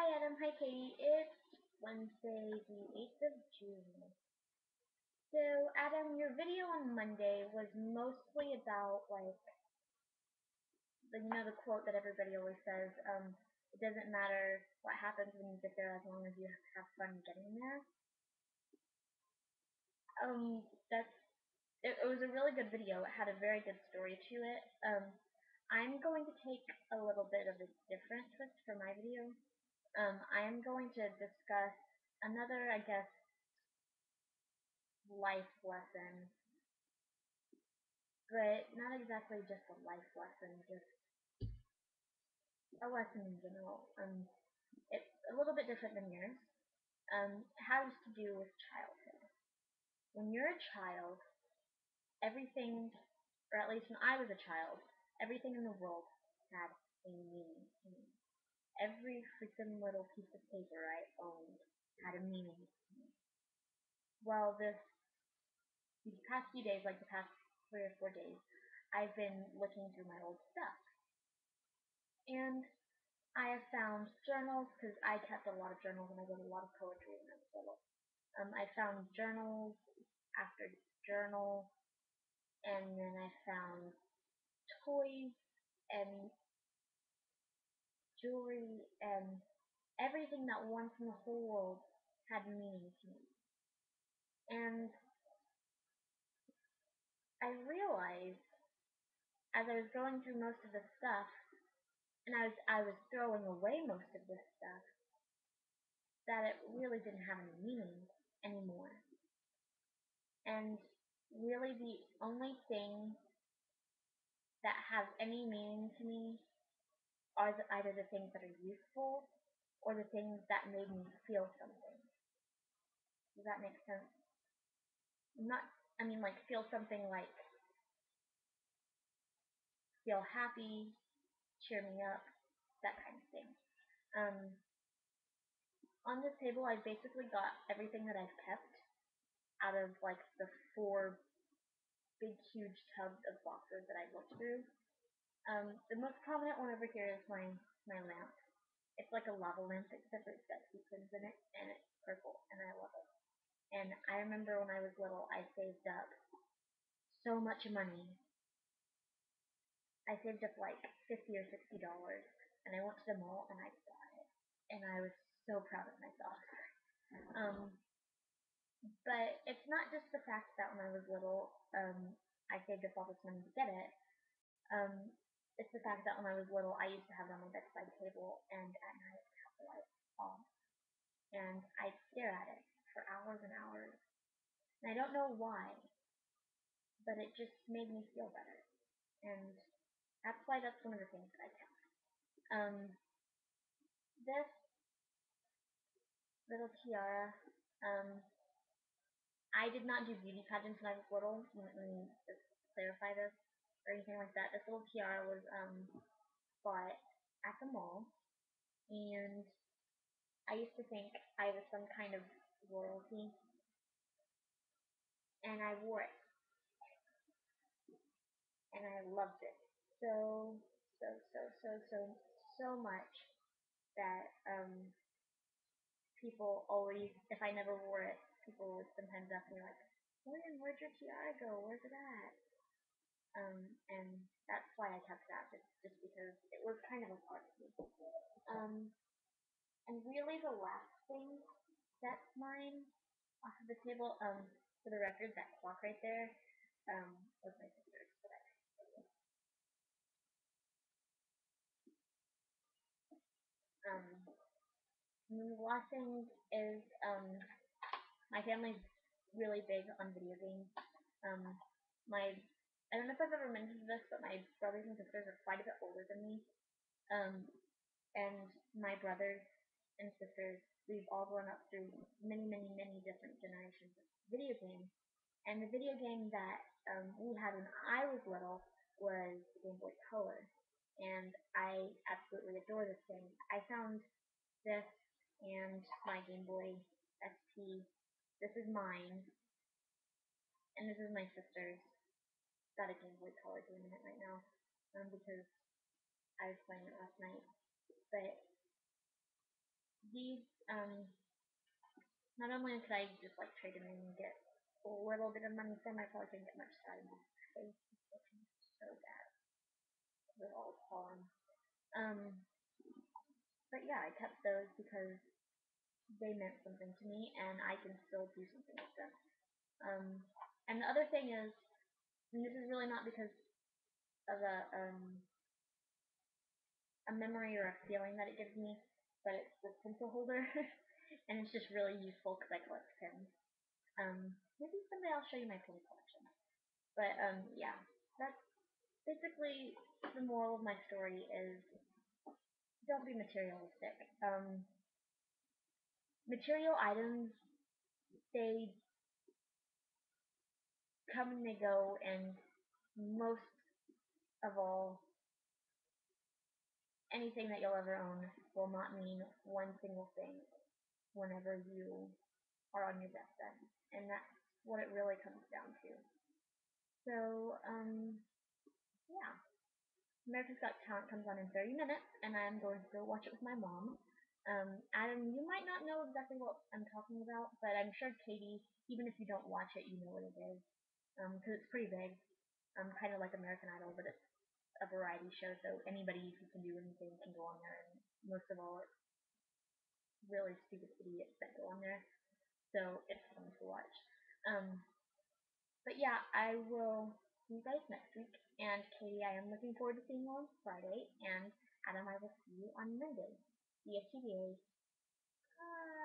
Hi Adam, hi Katie. It's Wednesday the 8th of June. So Adam, your video on Monday was mostly about the quote that everybody always says, it doesn't matter what happens when you get there as long as you have fun getting there. That's it was a really good video. It had a very good story to it. I'm going to take a little bit of a different twist for my video. I am going to discuss another, I guess, life lesson, but not exactly just a life lesson, just a lesson in general. It's a little bit different than yours. It has to do with childhood. When you're a child, everything, or at least when I was a child, everything in the world had a meaning to me. Every freaking little piece of paper I owned had a meaning to me. Well, these past few days, like the past 3 or 4 days, I've been looking through my old stuff. And I have found journals, because I kept a lot of journals and I wrote a lot of poetry when I was little. I found journals after journal, and then I found toys and jewelry and everything that once in the whole world had meaning to me. And I realized as I was going through most of this stuff, and I was throwing away most of this stuff, that it really didn't have any meaning anymore. And really the only thing that have any meaning to me are either the things that are useful or the things that made me feel something. Does that make sense? Like feel something like feel happy, cheer me up, that kind of thing. On this table, I've basically got everything that I've kept out of like the 4 big huge tubs of boxes that I've looked through. The most prominent one over here is my lamp. It's like a lava lamp except it's got sequins in it and it's purple and I love it. And I remember when I was little I saved up so much money. I saved up like $50 or $60 and I went to the mall and I bought it. And I was so proud of myself. But it's not just the fact that when I was little I saved up all this money to get it. It's the fact that when I was little I used to have it on my bedside table and at night I have the lights off. And I'd stare at it for hours and hours. And I don't know why, but it just made me feel better. And that's why that's one of the things that I kept. This little tiara, I did not do beauty pageants when I was little. Let me just clarify this or anything like that. This little tiara was bought at the mall, and I used to think I was some kind of royalty, and I wore it, and I loved it so much that people always, if I never wore it, people would sometimes ask me like, where'd your tiara go? Where's it at? And that's why I kept that, just because it was kind of a part of me. And really the last thing that's mine off of the table, for the record, that clock right there, was my sister's. And then the last thing is, my family's really big on video games. My I don't know if I've ever mentioned this, but my brothers and sisters are quite a bit older than me. And my brothers and sisters, we've all grown up through many different generations of video games. And the video game that we had when I was little was Game Boy Color. And I absolutely adore this thing. I found this and my Game Boy SP. This is mine, and this is my sister's. Got a Game Boy Color game in it right now, because I was playing it last night. But these not only could I just like trade them in and get a little bit of money for them, I probably couldn't get much out of these. They looking so bad. They're all falling. Um, but yeah, I kept those because they meant something to me, and I can still do something with them. And the other thing is, and this is really not because of a memory or a feeling that it gives me, but it's the pencil holder, and it's just really useful because I collect pens. Maybe someday I'll show you my pen collection. But yeah, that's basically the moral of my story is don't be materialistic. Material items, they come and they go, and most of all, anything that you'll ever own will not mean one single thing whenever you are on your deathbed, and that's what it really comes down to. So, yeah. America's Got Talent comes on in 30 minutes, and I'm going to go watch it with my mom. Adam, you might not know exactly what I'm talking about, but I'm sure Katie, even if you don't watch it, you know what it is, because it's pretty big. Kind of like American Idol, but it's a variety show, so anybody who can do anything can go on there, and most of all, it's really stupid idiots that go on there, so it's fun to watch. Um, but yeah, I will see you guys next week, and Katie, I am looking forward to seeing you on Friday, and Adam, I will see you on Monday. See you, TBA. Bye.